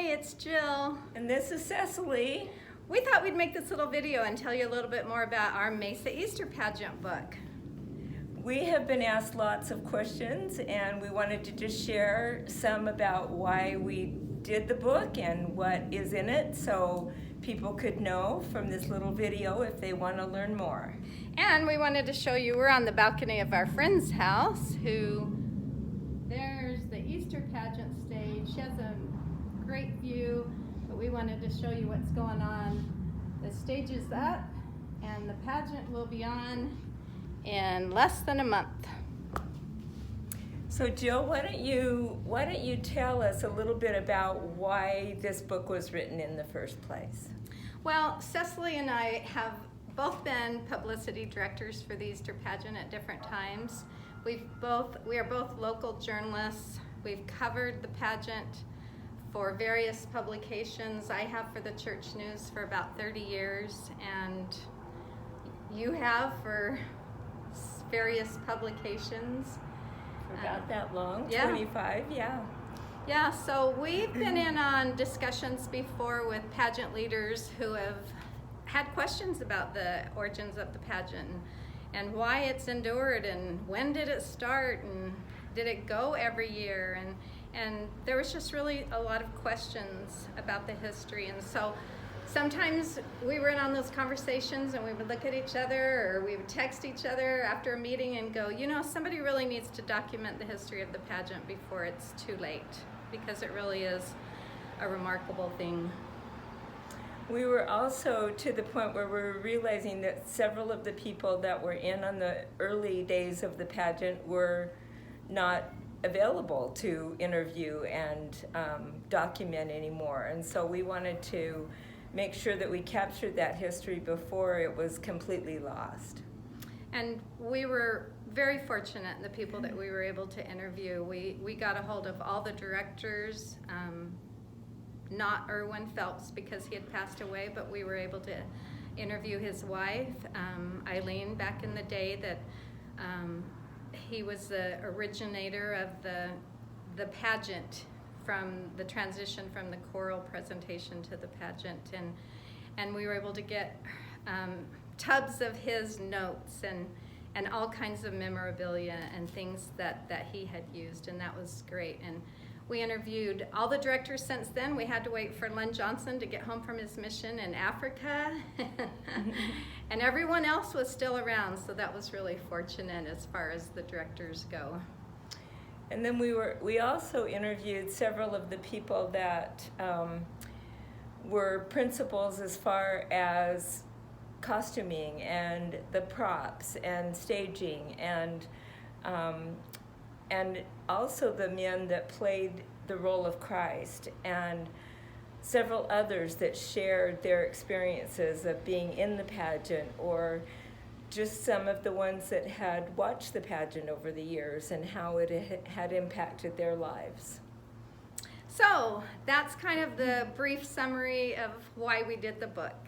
it's Jill. And this is Cecily. We thought we'd make this little video and tell you a little bit more about our Mesa Easter Pageant book. We have been asked lots of questions, and we wanted to just share some about why we did the book and what is in it, so people could know from this little video if they want to learn more. And we wanted to show you, we're on the balcony of our friend's house, there's the Easter pageant stage. She has a great view, but we wanted to show you what's going on. The stage is up, and the pageant will be on in less than a month. So Jill, why don't you tell us a little bit about why this book was written in the first place? Well, Cecily and I have both been publicity directors for the Easter pageant at different times. We are both local journalists. We've covered the pageant for various publications. I have for the Church News for about 30 years, and you have for various publications. For about that long, yeah. 25, yeah. Yeah, so we've been in on discussions before with pageant leaders who have had questions about the origins of the pageant and why it's endured and when did it start and did it go every year, and there was just really a lot of questions about the history. And so sometimes we were in on those conversations and we would look at each other or we would text each other after a meeting and go, you know, somebody really needs to document the history of the pageant before it's too late, because it really is a remarkable thing. We were also to the point where we were realizing that several of the people that were in on the early days of the pageant were not available to interview and document anymore. And so we wanted to make sure that we captured that history before it was completely lost. And we were very fortunate in the people that we were able to interview. We got a hold of all the directors, not Irwin Phelps because he had passed away, but we were able to interview his wife, Eileen, back in the day that he was the originator of the pageant, from the transition from the choral presentation to the pageant, and we were able to get tubs of his notes and all kinds of memorabilia and things that he had used, and that was great. And we interviewed all the directors since then. We had to wait for Len Johnson to get home from his mission in Africa. And everyone else was still around, so that was really fortunate as far as the directors go. And then we also interviewed several of the people that were principals as far as costuming and the props and staging, and also the men that played the role of Christ, and several others that shared their experiences of being in the pageant, or just some of the ones that had watched the pageant over the years and how it had impacted their lives. So that's kind of the brief summary of why we did the book.